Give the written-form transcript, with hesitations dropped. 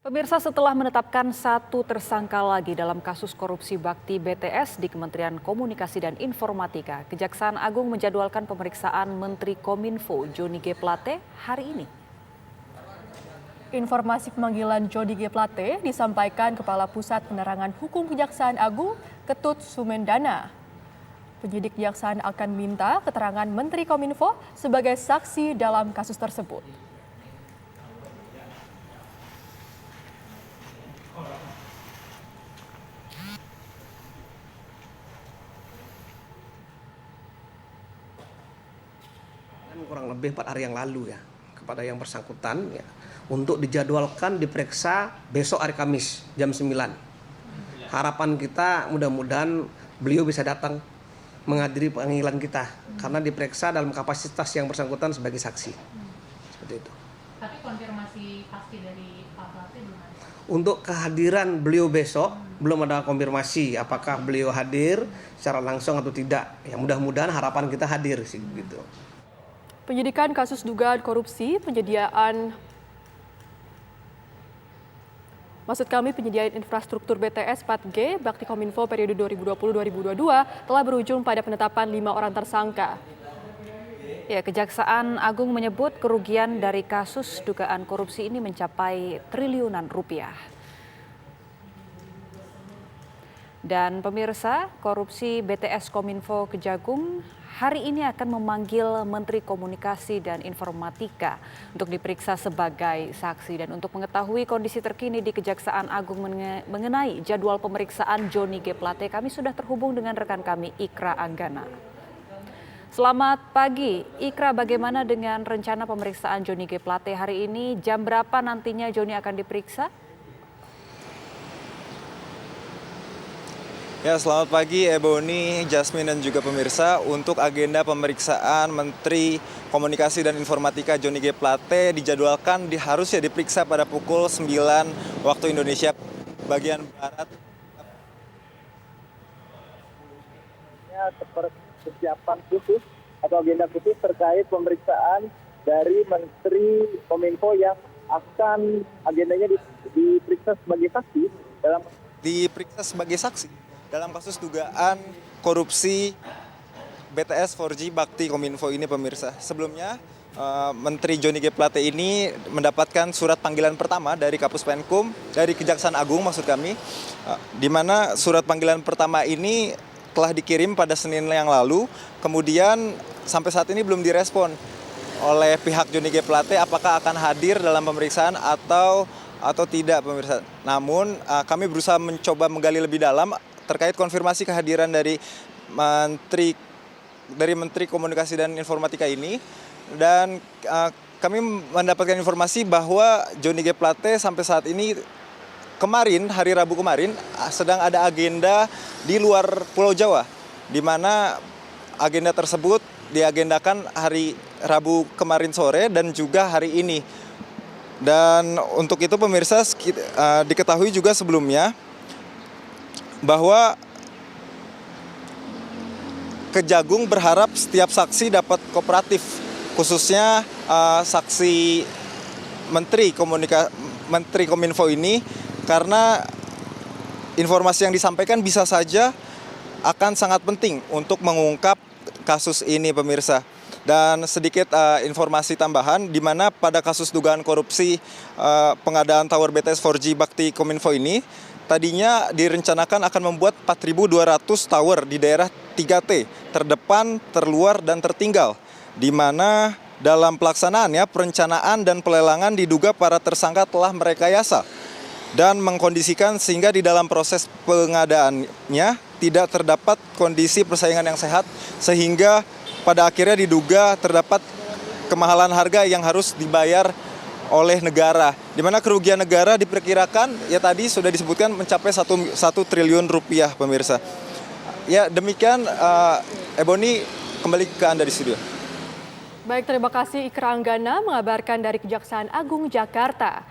Pemirsa, setelah menetapkan satu tersangka lagi dalam kasus korupsi bakti BTS di Kementerian Komunikasi dan Informatika, Kejaksaan Agung menjadwalkan pemeriksaan Menteri Kominfo Johnny G. Plate hari ini. Informasi pemanggilan Johnny G. Plate disampaikan Kepala Pusat Penerangan Hukum Kejaksaan Agung, Ketut Sumendana. Penyidik Kejaksaan akan minta keterangan Menteri Kominfo sebagai saksi dalam kasus tersebut. Kurang lebih 4 hari yang lalu ya, kepada yang bersangkutan ya, untuk dijadwalkan diperiksa besok hari Kamis jam 9. Harapan kita mudah-mudahan beliau bisa datang menghadiri panggilan kita karena diperiksa dalam kapasitas yang bersangkutan sebagai saksi. Seperti itu. Tapi konfirmasi pasti dari Pak Plate belum ada? Untuk kehadiran beliau besok belum ada konfirmasi apakah beliau hadir secara langsung atau tidak. Ya mudah-mudahan harapan kita hadir sih gitu. Penyidikan kasus dugaan korupsi penyediaan infrastruktur BTS 4G Bakti Kominfo periode 2020-2022 telah berujung pada penetapan 5 orang tersangka. Ya, Kejaksaan Agung menyebut kerugian dari kasus dugaan korupsi ini mencapai triliunan rupiah. Dan pemirsa, korupsi BTS Kominfo Kejagung hari ini akan memanggil Menteri Komunikasi dan Informatika untuk diperiksa sebagai saksi. Dan untuk mengetahui kondisi terkini di Kejaksaan Agung mengenai jadwal pemeriksaan Johnny G. Plate, kami sudah terhubung dengan rekan kami Ikra Anggana. Selamat pagi, Ikra, bagaimana dengan rencana pemeriksaan Johnny G. Plate hari ini? Jam berapa nantinya Johnny akan diperiksa? Ya, selamat pagi Ebony, Jasmine dan juga pemirsa. Untuk agenda pemeriksaan Menteri Komunikasi dan Informatika Johnny G. Plate dijadwalkan harusnya diperiksa pada pukul 9 waktu Indonesia bagian Barat. Seperti persiapan khusus atau agenda khusus terkait pemeriksaan dari Menteri Kominfo yang akan agendanya diperiksa sebagai saksi dalam kasus dugaan korupsi BTS 4G Bakti Kominfo ini, pemirsa. Sebelumnya, Menteri Johnny G. Plate ini mendapatkan surat panggilan pertama dari Kapus Penkum, dari Kejaksaan Agung maksud kami, di mana surat panggilan pertama ini telah dikirim pada Senin yang lalu, kemudian sampai saat ini belum direspon oleh pihak Johnny G. Plate apakah akan hadir dalam pemeriksaan atau tidak, pemirsa. Namun kami berusaha mencoba menggali lebih dalam terkait konfirmasi kehadiran dari Menteri Komunikasi dan Informatika ini, dan kami mendapatkan informasi bahwa Johnny G. Plate sampai saat ini hari Rabu kemarin sedang ada agenda di luar Pulau Jawa, di mana agenda tersebut diagendakan hari Rabu kemarin sore dan juga hari ini. Dan untuk itu pemirsa, diketahui juga sebelumnya bahwa Kejagung berharap setiap saksi dapat kooperatif, khususnya saksi Menteri Kominfo ini, karena informasi yang disampaikan bisa saja akan sangat penting untuk mengungkap kasus ini, pemirsa. Dan sedikit informasi tambahan, di mana pada kasus dugaan korupsi pengadaan tower BTS 4G Bakti Kominfo ini, tadinya direncanakan akan membuat 4.200 tower di daerah 3T, terdepan, terluar, dan tertinggal, di mana dalam pelaksanaannya perencanaan dan pelelangan diduga para tersangka telah merekayasa dan mengkondisikan sehingga di dalam proses pengadaannya tidak terdapat kondisi persaingan yang sehat, sehingga pada akhirnya diduga terdapat kemahalan harga yang harus dibayar oleh negara, di mana kerugian negara diperkirakan ya tadi sudah disebutkan mencapai 1 triliun rupiah, pemirsa. Ya demikian, Ebony, kembali ke Anda di studio. Baik, terima kasih Ikra Anggana mengabarkan dari Kejaksaan Agung Jakarta.